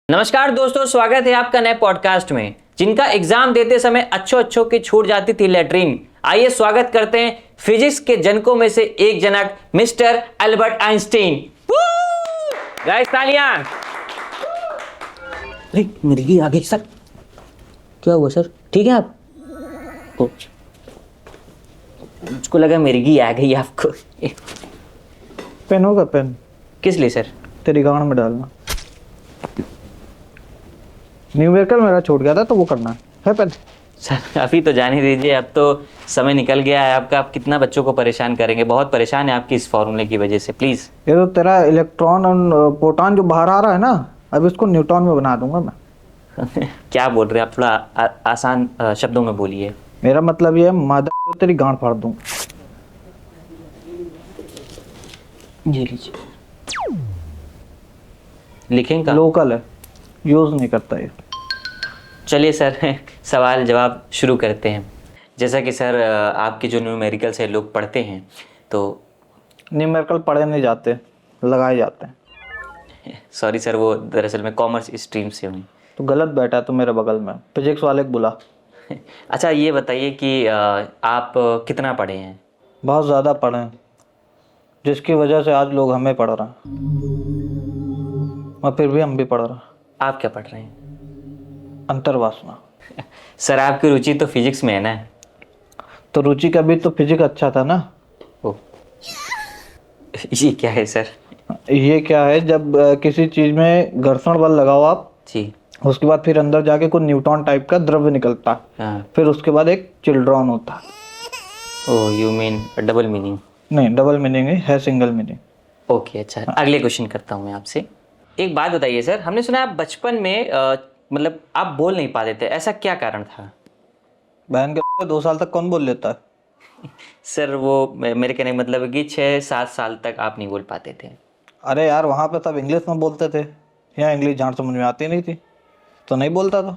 नमस्कार दोस्तों, स्वागत है आपका नए पॉडकास्ट में। जिनका एग्जाम देते समय अच्छों की छूट जाती थी लैट्रिन, आइए स्वागत करते हैं फिजिक्स के जनकों में से एक जनक मिस्टर अल्बर्ट आइंस्टीन। गाइस तालियां। मिर्गी आ गई सर। क्या हुआ सर? ठीक है आप? मुझको लगा मिर्गी आ गई आपको। पेन होगा? पेन किस लिए सर? तेरी गांड में डालना। न्यूमेरिकल मेरा छूट गया था तो वो करना है पेन। सर अभी तो जाने दीजिए, अब तो समय निकल गया है आपका। आप कितना बच्चों को परेशान करेंगे? बहुत परेशान है आपकी इस फॉर्मूले की वजह से। प्लीज। ये तो तेरा इलेक्ट्रॉन और प्रोटॉन जो बाहर आ रहा है ना, अब इसको न्यूट्रॉन में बना दूंगा मैं। क्या बोल रहे हैं आप? थोड़ा आसान शब्दों में बोलिए। मेरा मतलब ये मादर तेरी गांड फाड़ दूं। ये लीजिए, लिखेंगे। लोकल है, यूज नहीं करता ये। चलिए सर, सवाल जवाब शुरू करते हैं। जैसा कि सर आपके जो न्यूमेरिकल से लोग पढ़ते हैं, तो न्यूमेरिकल पढ़े नहीं जाते, लगाए जाते हैं। सॉरी सर, वो दरअसल मैं कॉमर्स स्ट्रीम से हूँ। तो गलत बैठा है तो मेरे बगल में फिजिक्स वाले को बुला। अच्छा ये बताइए कि आप कितना पढ़े हैं? बहुत ज़्यादा पढ़े हैं, जिसकी वजह से आज लोग हमें पढ़ रहे हैं, और फिर भी हम भी पढ़ रहे हैं। आप क्या पढ़ रहे हैं? अंतर्वासना। सर आपकी रुचि तो फिजिक्स में है ना? तो रुचि का भी तो फिजिक्स अच्छा था ना। ओ, ये क्या है सर? ये क्या है, जब किसी चीज में घर्षण बल लगाओ आप जी। उसके बाद फिर अंदर जाके कोई न्यूट्रॉन टाइप का द्रव्य निकलता है। हाँ। फिर उसके बाद एक चिल्ड्रॉन होता है। ओह, यू मीन डबल मीनिंग? नहीं, डबल मीनिंग है सिंगल मीनिंग। ओके अच्छा, अगले क्वेश्चन करता हूँ मैं आपसे। एक बात बताइए सर, हमने सुना आप बचपन में मतलब आप बोल नहीं पाते थे, ऐसा क्या कारण था? बहन के 2 साल तक कौन बोल लेता है? सर वो मेरे कहने का मतलब है कि 6-7 साल तक आप नहीं बोल पाते थे। अरे यार, वहाँ पे सब इंग्लिश में बोलते थे, यहाँ इंग्लिश जहाँ समझ में आती नहीं थी तो नहीं बोलता था।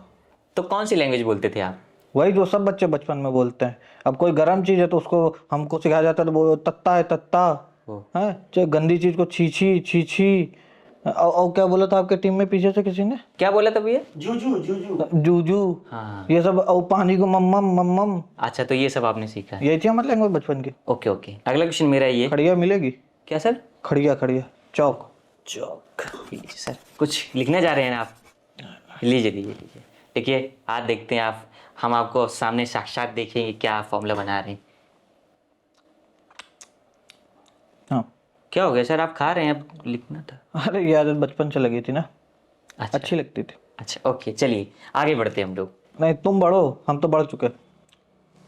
तो कौन सी लैंग्वेज बोलते थे आप? वही जो सब बच्चे बचपन में बोलते हैं। अब कोई गर्म चीज़ है तो उसको हमको सिखाया जाता है तो वो तत्ता है, तत्ता है। चाहे गंदी चीज़ को छीछी छीछी। और क्या बोला था आपके टीम में पीछे से किसी ने? क्या बोला था भैया? जूजू। हाँ। ये सब। और पानी को मम्मम मम्मम। अच्छा, तो ये सब आपने सीखा है? यही थी हमारी लैंग्वेज बचपन की। ओके ओके, अगला क्वेश्चन मेरा ये। खड़िया मिलेगी? क्या सर? खड़िया खड़िया चौक। चौक। लीजिए सर, कुछ लिखने जा रहे हैं ना आप? लीजिए लीजिए लीजिए। देखिए आज देखते हैं आप, हम आपको सामने साक्षात देखेंगे क्या फॉर्मूला बना रहे हैं। हाँ। क्या हो गया सर, आप खा रहे हैं? अब लिखना था। अरे ये आदत बचपन से लगी थी ना। अच्छा अच्छी लगती थी। अच्छा ओके, चलिए आगे बढ़ते हैं हम लोग। नहीं, तुम बढ़ो, हम तो बढ़ चुके,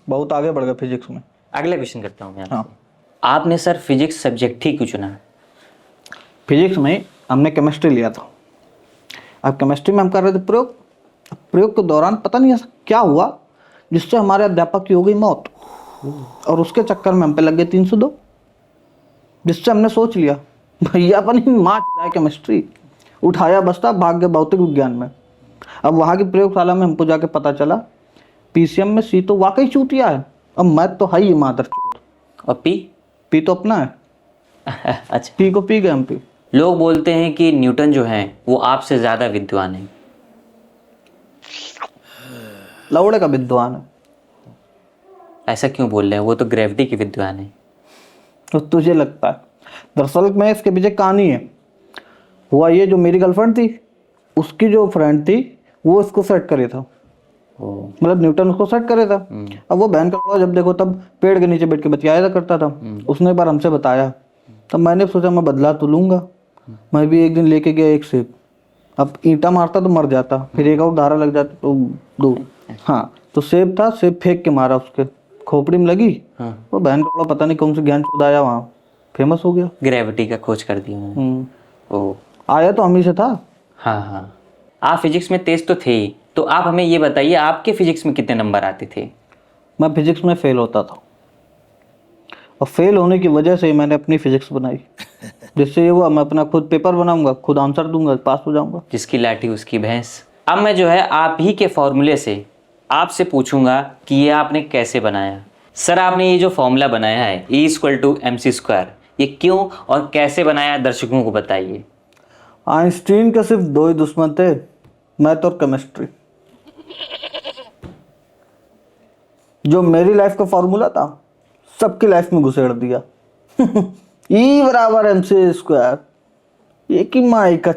बहुत आगे बढ़ गए फिजिक्स में। अगला क्वेश्चन करता हूँ मैं आपसे। हाँ। आपने सर फिजिक्स सब्जेक्ट ही क्यों चुना? फिजिक्स में हमने केमिस्ट्री लिया था। अब केमिस्ट्री में हम कर रहे थे प्रयोग। प्रयोग के दौरान पता नहीं ऐसा क्या हुआ जिससे हमारे अध्यापक की हो गई मौत, और उसके चक्कर में हम पे लग गए 302, जिससे हमने सोच लिया भैया अपनी माँ चुराए केमिस्ट्री, उठाया बस्ता, भाग गए भौतिक विज्ञान में। अब वहाँ की प्रयोगशाला में हमको जाके पता चला पीसीएम में सी तो वाकई चूतिया है, अब मैथ तो है ही मादर चूत। और पी? पी तो अपना है। अच्छा, पी को पी गए हम। पी। लोग बोलते हैं कि न्यूटन जो है वो आपसे ज़्यादा विद्वान है। लौड़े का विद्वान है। ऐसा क्यों बोल रहे हैं? वो तो ग्रेविटी के विद्वान है। तो तुझे लगता है? दरअसल में इसके पीछे कहानी है। हुआ ये, जो मेरी गर्लफ्रेंड थी उसकी जो फ्रेंड थी वो इसको सेट करे था, मतलब न्यूटन उसको सेट करे था। अब वो बहन का लौड़ा जब देखो तब पेड़ के नीचे बैठ के बतियाया करता था। उसने एक बार हमसे बताया, तब मैंने सोचा मैं बदला तो लूंगा। मैं भी एक दिन लेके गया एक सेब। अब ईंटा मारता तो मर जाता, फिर एक और धारा लग जाती तो दो। हाँ, तो सेब था, सेब फेंक के मारा, उसके खोपड़ी में लगी। वो बहन का पता नहीं कौन सा ज्ञान चुदाया, वहाँ फेमस हो गया। ग्रेविटी का खोज कर दिया। ओ, आया तो हम ही से था। हाँ हाँ, आप फिजिक्स में तेज तो थे ही। तो आप हमें ये बताइए, आपके फिजिक्स में कितने नंबर आते थे? मैं फिजिक्स में फेल होता था, और फेल होने की वजह से मैंने अपनी फिजिक्स बनाई, जिससे ये हुआ मैं अपना खुद पेपर बनाऊंगा, खुद आंसर दूंगा, पास हो जाऊंगा। जिसकी लाठी उसकी भैंस। अब मैं जो है आप ही के फॉर्मूले से आपसे पूछूंगा कि ये आपने कैसे बनाया। सर आपने ये जो फॉर्मूला बनाया है E=mc², ये क्यों और कैसे बनाया, दर्शकों को बताइए। आइंस्टीन के सिर्फ 2 ही दुश्मन थे, मैथ और केमिस्ट्री। जो मेरी लाइफ का फॉर्मूला था सबकी लाइफ में घुसेड़ दिया। ई बराबर एम सी स्क्वायर, ये की माई का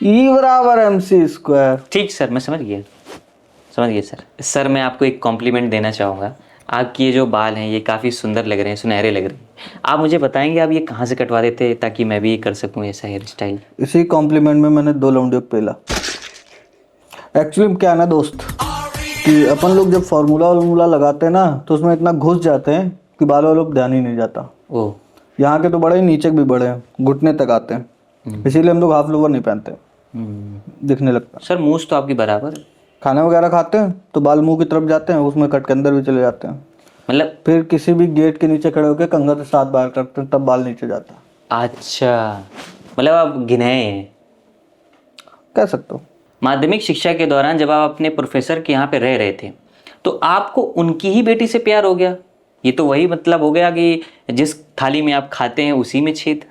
ई बराबर एम सी स्क्वायर। ठीक सर, मैं समझ गया सर। सर मैं आपको एक कॉम्प्लीमेंट देना चाहूँगा। आपके ये जो बाल हैं ये काफ़ी सुंदर लग रहे हैं, सुनहरे लग रहे हैं। आप मुझे बताएंगे आप ये कहाँ से कटवा देते ताकि मैं भी कर सकूँ ऐसा हेयर स्टाइल? इसी कॉम्प्लीमेंट में मैंने 2 लौंडियों को पेला। एक्चुअली क्या है ना दोस्त, कि अपन लोग जब फार्मूला लगाते हैं ना तो उसमें इतना घुस जाते हैं कि बाल वालों को ध्यान ही नहीं जाता। ओह। यहाँ के तो बड़े ही, नीचे के भी बड़े हैं, घुटने तक आते हैं। इसीलिए हम लोग हाफ लोवर नहीं पहनते, दिखने लगता। सर मूछ तो आपकी बराबर है। खाना वगैरह खाते हैं तो बाल मुंह की तरफ जाते हैं, उसमें कट के अंदर भी चले जाते हैं। मतलब फिर किसी भी गेट के नीचे खड़े होकर कंघा से 7 बार करते हैं, तब बाल नीचे जाता है। अच्छा, मतलब आप गिनहे हैं। कह सकते हो। माध्यमिक शिक्षा के दौरान जब आप अपने प्रोफेसर के यहाँ पे रह रहे थे तो आपको उनकी ही बेटी से प्यार हो गया? ये तो वही मतलब हो गया कि जिस थाली में आप खाते हैं उसी में छेद।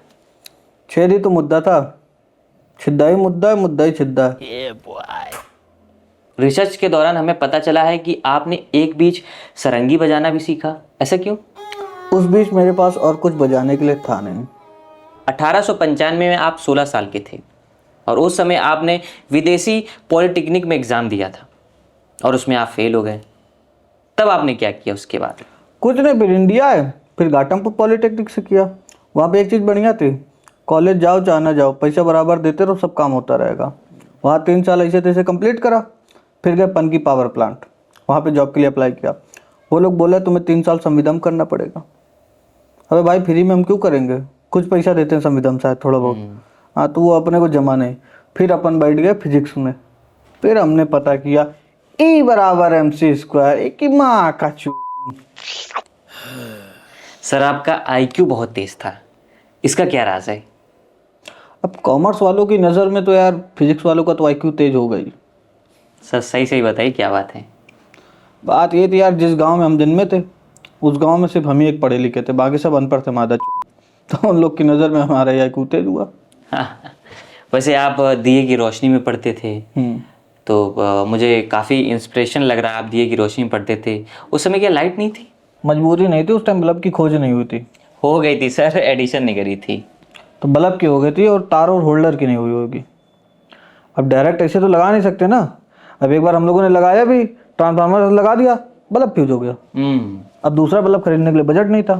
छेद ही तो मुद्दा था, छिद्दा ही मुद्दा है, मुद्दा ही छिद्दा है। रिसर्च के दौरान हमें पता चला है कि आपने एक बीच सारंगी बजाना भी सीखा, ऐसा क्यों? उस बीच मेरे पास और कुछ बजाने के लिए था नहीं। 1895 में आप 16 साल के थे और उस समय आपने विदेशी पॉलिटेक्निक में एग्ज़ाम दिया था और उसमें आप फेल हो गए। तब आपने क्या किया उसके बाद? कुछ नहीं, फिर इंडिया आए, फिर घाटमपुर पॉलिटेक्निक से किया। वहाँ पे एक चीज़ बढ़िया थी, कॉलेज जाओ चाहे ना जाओ, पैसा बराबर देते रहो, सब काम होता रहेगा। वहाँ 3 साल ऐसे तैसे कंप्लीट करा, फिर गए पनकी पावर प्लांट, वहाँ पे जॉब के लिए अप्लाई किया। वो लोग बोले तुम्हें 3 साल संविदम करना पड़ेगा। अबे भाई फ्री में हम क्यों करेंगे, कुछ पैसा देते हैं संविदम शायद थोड़ा बहुत। हाँ, तो वो अपने को जमा नहीं। फिर अपन बैठ गए फिजिक्स में, फिर हमने पता किया ई बराबर एम सी स्क्वायर, एक की माँ का चू। सर आपका आईक्यू बहुत तेज था, इसका क्या राज है? अब कॉमर्स वालों की नज़र में तो यार फिजिक्स वालों का तो आईक्यू तेज हो गई। सर सही बताइए क्या बात है? बात ये थी यार, जिस गांव में हम जन्मे थे उस गांव में सिर्फ हम ही एक पढ़े लिखे थे, बाकी सब अनपढ़ थे मादा चू। तो उन लोग की नज़र में हमारा आईक्यू तेज हुआ। वैसे आप दिए की रोशनी में पढ़ते थे तो मुझे काफ़ी इंस्पिरेशन लग रहा है। आप दिए की रोशनी में पढ़ते थे, उस समय क्या लाइट नहीं थी? मजबूरी नहीं थी, उस टाइम बल्ब की खोज नहीं हुई थी। हो गई थी सर, एडिशन नहीं करी थी। तो बल्ब की हो गई थी और तार और होल्डर की नहीं हुई होगी। अब डायरेक्ट ऐसे तो लगा नहीं सकते ना। अब एक बार हम लोगों ने लगाया भी, ट्रांसफार्मर लगा दिया, बल्ब फ्यूज हो गया। अब दूसरा बल्ब खरीदने के लिए बजट नहीं था।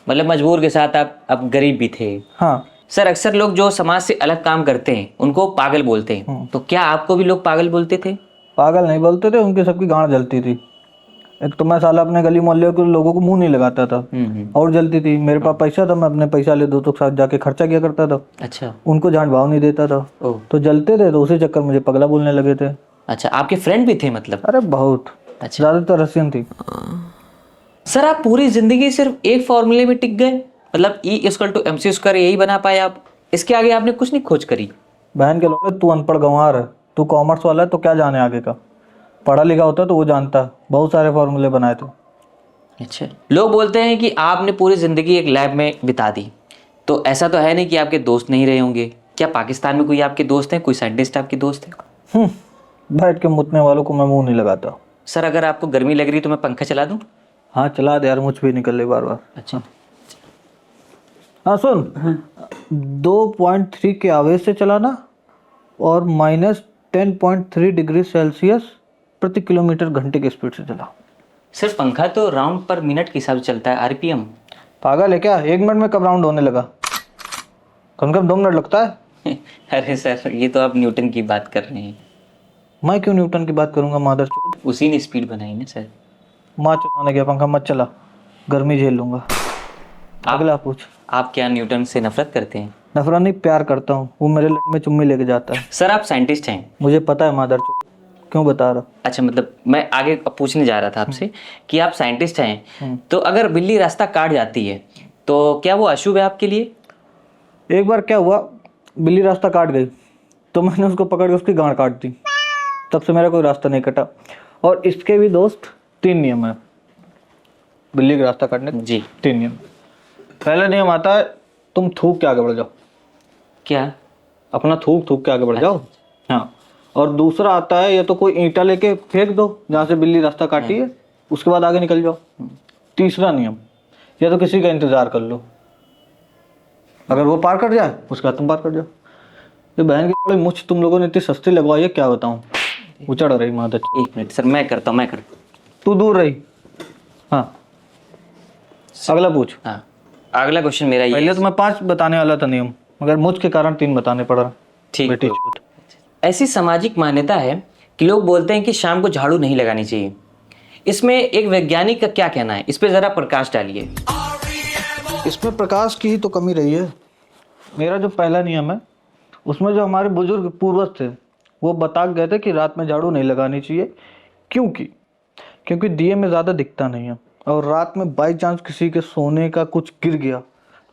मतलब मजबूर के साथ आप अब गरीब भी थे। हाँ सर अक्सर लोग जो समाज से अलग काम करते हैं उनको पागल बोलते हैं, तो क्या आपको भी लोग पागल बोलते थे? पागल नहीं बोलते थे, उनकी सबकी गांड जलती थी। एक तो मैं साला अपने गली मोहल्ले के लोगों को मुंह नहीं लगाता था और जलती थी। मेरे पास पैसा था, मैं अपने पैसा ले दोस्तों के साथ जाके खर्चा किया करता था। अच्छा। उनको झांट भाव नहीं देता था, तो जलते थे, तो उसी चक्कर मुझे पगला बोलने लगे थे। अच्छा, आपके फ्रेंड भी थे मतलब? अरे बहुत। अच्छा। ज्यादातर रशियन थी। सर आप पूरी जिंदगी सिर्फ एक फॉर्मूले में टिक गए, मतलब E = MC स्क्वायर यही बना पाए आप? इसके आगे आपने कुछ नहीं खोज करी? बहन के लोग, तू अनपढ़ गंवार है, तू कॉमर्स वाला है तो क्या जाने आगे का। पढ़ा लिखा होता तो वो जानता, बहुत सारे फॉर्मूले बनाए थे। अच्छा, लोग बोलते हैं कि आपने पूरी ज़िंदगी एक लैब में बिता दी, तो ऐसा तो है नहीं कि आपके दोस्त नहीं रहे होंगे? क्या पाकिस्तान में कोई आपके दोस्त हैं, कोई साइंटिस्ट आपके दोस्त हैं? बैठ के मुतने वालों को मैं मुंह नहीं लगाता। सर अगर आपको गर्मी लग रही तो मैं पंखा चला दूं? हाँ चला दे यार, मुझ भी निकल ले बार बार। अच्छा। हाँ सुन, 2.3 के आवेश से चलाना और -10.3 डिग्री सेल्सियस प्रति किलोमीटर घंटे की स्पीड से चला। सर पंखा तो राउंड पर मिनट के हिसाब से चलता है, RPM। पागल है क्या, 1 मिनट में कब राउंड होने लगा? कम से कम 2 मिनट लगता है। अरे सर ये तो आप न्यूटन की बात कर रहे हैं। मैं क्यों न्यूटन की बात करूंगा मादर? उसी ने स्पीड बनाई ना सर। माँ चलाने गया, पंखा मत चला, गर्मी झेल लूंगा। अगला पूछ। आप क्या न्यूटन से नफरत करते हैं? नफरत नहीं, प्यार करता हूँ। वो मेरे लट में चुम्मी लेके जाता है। सर आप साइंटिस्ट हैं? मुझे पता है मादर, क्यों बता रहा? अच्छा, मतलब मैं आगे पूछने जा रहा था आपसे कि आप साइंटिस्ट हैं, तो अगर बिल्ली रास्ता काट जाती है तो क्या वो अशुभ है आपके लिए? एक बार क्या हुआ, बिल्ली रास्ता काट गई तो मैंने उसको पकड़ के उसकी गांड काट दी। तब से मेरा कोई रास्ता नहीं कटा। और इसके भी दोस्त 3 नियम है बिल्ली का रास्ता काटने के। जी। 3 नियम। पहला नियम आता है, तुम थूक के आगे बढ़ जाओ। क्या? अपना थूक थूक के आगे बढ़ जाओ। हाँ, और दूसरा आता है या तो कोई ईंटा लेके फेंक दो जहाँ से बिल्ली रास्ता काटी है, उसके बाद आगे निकल जाओ। तीसरा नियम, या तो किसी का इंतजार कर लो, अगर वो पार कर जाए उसके बाद तुम पार कर जाओ। ये बहन की बड़ी मुझ तुम लोगों ने इतनी सस्ती लगवाई है, क्या बताऊं, उचड़ रही माता। 1 मिनट सर, मैं करता हूँ। तू दूर रही। हाँ, अगला पूछ। हाँ, अगला क्वेश्चन मेरा ये पहले तो मैं 5 बताने वाला था नियम, मगर मुझ के कारण 3 बताने पड़ रहा। ठीक बेटी है। छूट। ऐसी सामाजिक मान्यता है कि लोग बोलते हैं कि शाम को झाड़ू नहीं लगानी चाहिए। इसमें एक वैज्ञानिक का क्या कहना है, इस पे जरा प्रकाश डालिए। इसमें प्रकाश की ही तो कमी रही है। मेरा जो पहला नियम है उसमें जो हमारे बुजुर्ग पूर्वज थे वो बता गए थे कि रात में झाड़ू नहीं लगानी चाहिए। क्योंकि दिए में ज़्यादा दिखता नहीं है, और रात में बाई चांस किसी के सोने का कुछ गिर गया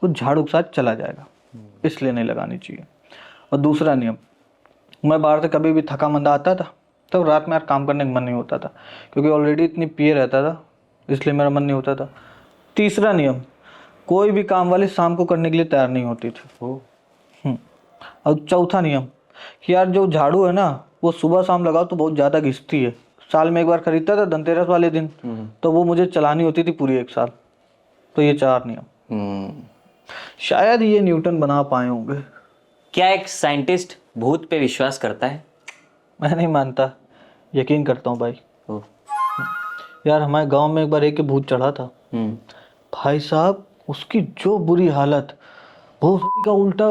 तो झाड़ू के साथ चला जाएगा, इसलिए नहीं लगानी चाहिए। और दूसरा नियम, मैं बाहर से कभी भी थका मंदा आता था तो रात में यार काम करने का मन नहीं होता था, क्योंकि ऑलरेडी इतनी पिए रहता था, इसलिए मेरा मन नहीं होता था। तीसरा नियम, कोई भी काम वाली शाम को करने के लिए तैयार नहीं होती थी। और चौथा नियम कि यार जो झाड़ू है ना वो सुबह शाम लगाओ तो बहुत ज़्यादा घिसती है। साल में एक बार खरीदता था धनतेरस वाले दिन, तो वो मुझे चलानी होती थी पूरी 1 साल। तो ये 4 नियम शायद ये न्यूटन बना पाए होंगे। क्या एक साइंटिस्ट भूत पे विश्वास करता है? मैं नहीं मानता, यकीन करता हूँ भाई। ओ। यार हमारे गांव में एक बार एक भूत चढ़ा था भाई साहब, उसकी जो बुरी हालत, बहुत का उल्टा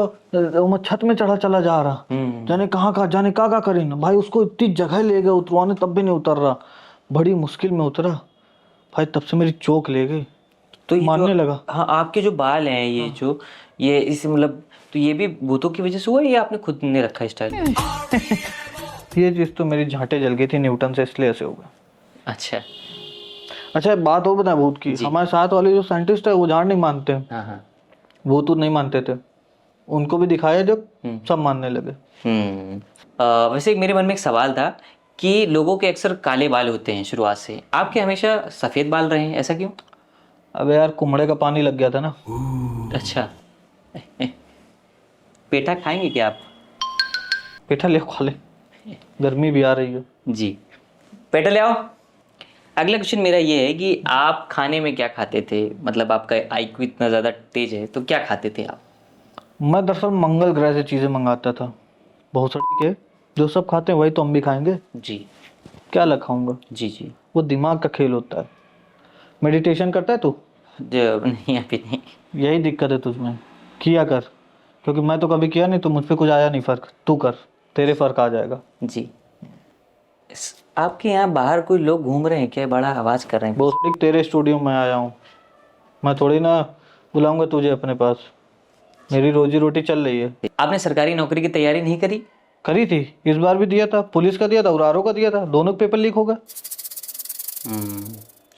वो छत में चढ़ा चला जा रहा, जाने कहाँ करे ना भाई। उसको इतनी जगह ले गए उतरवाने, तब भी नहीं उतर रहा, बड़ी मुश्किल में उतरा भाई। तब से मेरी चोक ले गई, तो मानने लगा। हाँ, आपके जो बाल हैं ये जो ये इस मतलब, तो ये भी भूतों की वजह से हुआ या आपने खुद ने रखा स्टाइल? ये चीज तो मेरी झांटे जल गई थी न्यूटन से, इसलिए ऐसे हो गया। अच्छा एक बात और बता भूत की, हमारे साथ वाले जो साइंटिस्ट है वो झाड़ नहीं मानते। हाँ। वो तो नहीं मानते थे, उनको भी दिखाया जब सब मानने लगे। वैसे मेरे मन में एक सवाल था कि लोगों के अक्सर काले बाल होते हैं शुरुआत से, आपके हमेशा सफ़ेद बाल रहे हैं, ऐसा क्यों? अबे यार कुम्हड़े का पानी लग गया था ना। अच्छा। पेठा खाएंगे क्या आप? पेठा ले खा ले, गर्मी भी आ रही है। जी, पेठा ले आओ। अगला क्वेश्चन मेरा ये है कि आप खाने में क्या खाते थे? मतलब आपका आईक्यू इतना ज़्यादा तेज है तो क्या खाते थे आप? मैं दरअसल मंगल ग्रह से चीज़ें मंगाता था, बहुत सारी के, जो सब खाते हैं वही तो हम भी खाएंगे। जी। क्या अलग खाऊंगा? जी। वो दिमाग का खेल होता है। मेडिटेशन करता है तू? नहीं, अभी नहीं। यही दिक्कत है तुझमें, किया कर, क्योंकि मैं तो कभी किया नहीं तो मुझ पर कुछ आया नहीं फ़र्क। तू कर, तेरे फ़र्क आ जाएगा। जी। आपके यहाँ बाहर कोई लोग घूम रहे हैं क्या? बड़ा आवाज़ कर रहे हैं। बहुत तेरे स्टूडियो में आया हूँ, मैं थोड़ी ना बुलाऊंगा तुझे अपने पास, मेरी रोजी रोटी चल रही है। आपने सरकारी नौकरी की तैयारी नहीं करी? करी थी, इस बार भी दिया था, पुलिस का दिया था और आरओ का दिया था, दोनों पेपर लीक हो गए।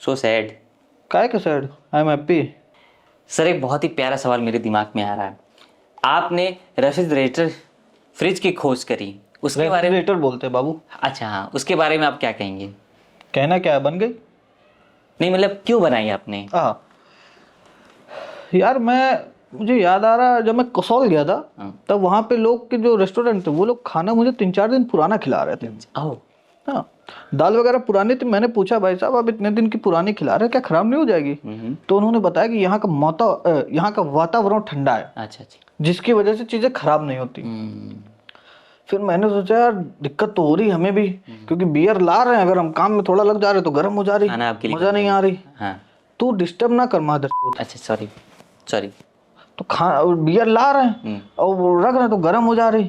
So sad. काहे का sad, I am happy. Sir एक बहुत ही प्यारा सवाल मेरे दिमाग में आ रहा है। आपने रेफ्रिजरेटर फ्रिज की खोज करी, उसके बारे में? रेफ्रिजरेटर बोलते हैं बाबू। अच्छा हाँ, उसके बारे में आप क्या कहेंगे? कहना क्या है, बन गई। नहीं मतलब क्यों बनाई आपने? हाँ यार, मुझे याद आ रहा, जब मैं कसौल गया था तब वहाँ पे लोग के जो रेस्टोरेंट थे वो लोग खाना मुझे 3-4 दिन पुराना खिला रहे थे। हाँ, दाल वगैरह पुरानी थी। मैंने पूछा भाई साहब आप इतने दिन की पुरानी खिला रहे हैं, क्या खराब नहीं हो जाएगी? तो उन्होंने बताया कि यहाँ का वातावरण ठंडा है। अच्छा, जिसकी वजह से चीजें खराब नहीं होती। फिर मैंने सोचा यार दिक्कत तो हो रही हमें भी, क्योंकि बियर ला रहे हैं, अगर हम काम में थोड़ा लग जा रहे तो गर्म हो जा रही, मजा नहीं आ रही। तू डिस्टर्ब ना कर मादर। अच्छा सॉरी। तो बियर ला रहे हैं और वो रख रहे हैं तो गर्म हो जा रही।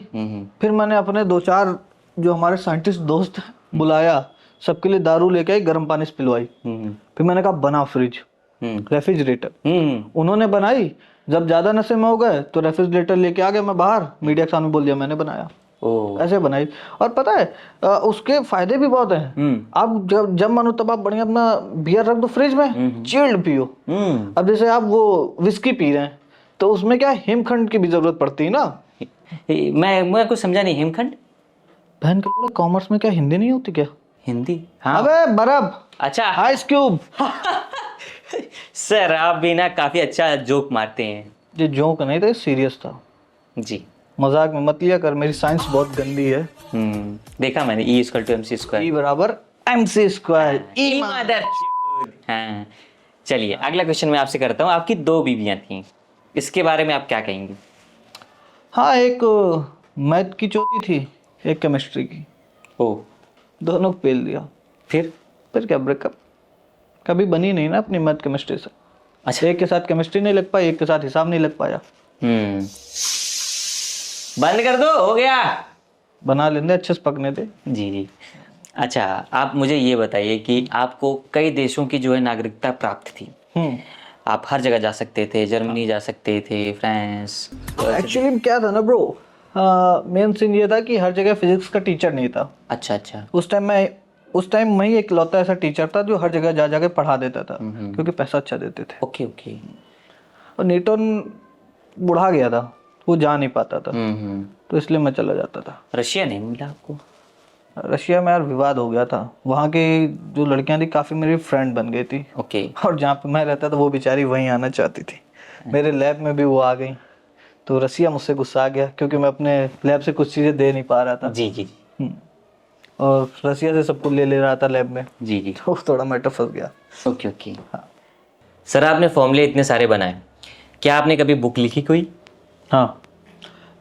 फिर मैंने अपने 2-4 जो हमारे साइंटिस्ट दोस्त हैं बुलाया, सबके लिए दारू लेके आई, गर्म पानी से पिलवाई। फिर मैंने कहा बना फ्रिज, रेफ्रिजरेटर। उन्होंने बनाई, जब ज्यादा नशे में हो गए तो रेफ्रिजरेटर लेके आ गया मैं बाहर, मीडिया के सामने बोल दिया मैंने बनाया। ऐसे बनाई। और पता है उसके फायदे भी बहुत हैं। आप जब मानो तब आप बढ़िया अपना बियर रख दो फ्रिज में, चिल्ड पियो। अब जैसे आप वो विस्की पी रहे हैं तो उसमें क्या हिमखंड की भी जरूरत पड़ती है ना। मैं कुछ समझा नहीं। हिमखंड? बहन के लिए कॉमर्स में क्या हिंदी नहीं होती क्या? हिंदी? हाँ। अबे बर्फ। अच्छा, आइस क्यूब। सर आप भी ना काफी अच्छा जोक मारते हैं। ये जोक नहीं था, सीरियस था। जी। मजाक में मत लिया कर, मेरी साइंस बहुत गंदी है। देखा मैंने, E equal to MC square. E बराबर MC स्क्वायर। E mother. हाँ, चलिए अगला क्वेश्चन मैं आपसे करता हूँ। आपकी 2 बीवियां थी, इसके बारे में आप क्या कहेंगे? हाँ, एक मैथ की चोटी थी, एक केमिस्ट्री की। ओ, दोनों को पेल दिया। फिर? फिर क्या, ब्रेकअप। कभी बनी नहीं ना अपनी मैथ केमिस्ट्री से। अच्छा। एक के साथ केमिस्ट्री नहीं लग पाई, एक के साथ हिसाब नहीं लग पाया। बंद कर दो, हो गया। बना लेंगे, अच्छे से पकने थे। जी जी। अच्छा, आप मुझे ये बताइए कि आपको कई देशों की जो है नागरिकता प्राप्त थी। आप हर जगह जा सकते थे, जर्मनी जा सकते थे, फ्रांस। एक्चुअली क्या था ना ब्रो, मेन सीन ये था कि हर जगह फिजिक्स का टीचर नहीं था। अच्छा अच्छा। उस टाइम मैं ही इकलौता ऐसा टीचर था जो हर जगह जा जाके पढ़ा देता था, क्योंकि पैसा अच्छा देते थे। Okay okay. और न्यूटन बुढ़ा गया था, वो जा नहीं पाता था, तो इसलिए मैं चला जाता था। रशिया नहीं मिला आपको? रशिया में यार विवाद हो गया था, वहाँ की जो लड़कियां थी काफ़ी मेरी फ्रेंड बन गई थी। ओके। और जहाँ पे मैं रहता था वो बेचारी वहीं आना चाहती थी, मेरे लैब में भी वो आ गई, तो रसिया मुझसे गुस्सा आ गया क्योंकि मैं अपने लैब से कुछ चीज़ें दे नहीं पा रहा था। जी जी। और रसिया से सब कुछ ले ले रहा था लैब में, जी जी। तो थोड़ा मैटर फंस गया। Okay okay. सर, आपने फॉर्मूले इतने सारे बनाए, क्या आपने कभी बुक लिखी कोई? हाँ,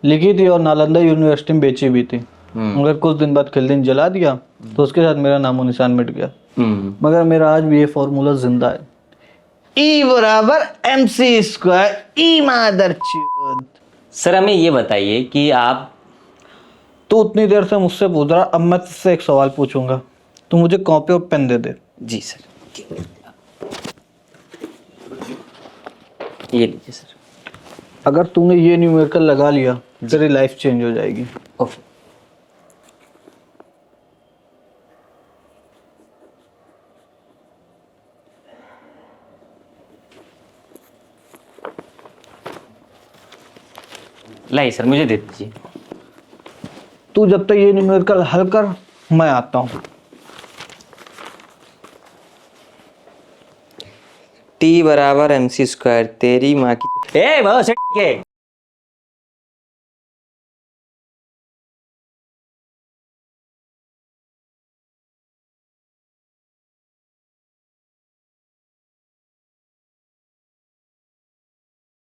लिखी थी और नालंदा यूनिवर्सिटी में बेची भी थी, मगर कुछ दिन बाद खिलदिन जला दिया, तो उसके साथ मेरा नामो निशान मिट गया। मगर मेरा आज भी ये फॉर्मूला जिंदा है, E बराबर MC स्क्वायर। ई मदर चोद। सर, हमें ये बताइए कि आप तू उतनी देर से मुझसे पूछ रहा, अब मैं तुझसे एक सवाल पूछूंगा, तू मुझे कॉपी और पेन दे दे। जी सर, ये लीजिए सर। अगर तूने ये न्यूमेरिकल लगा लिया, तेरी लाइफ चेंज हो जाएगी। ओके। लाइए सर, मुझे दे दीजिए। तू जब तक ये न्यूमेरिकल हल कर, मैं आता हूँ। T बराबर MC स्क्वायर, तेरी माँ की। ए बहुत सही है।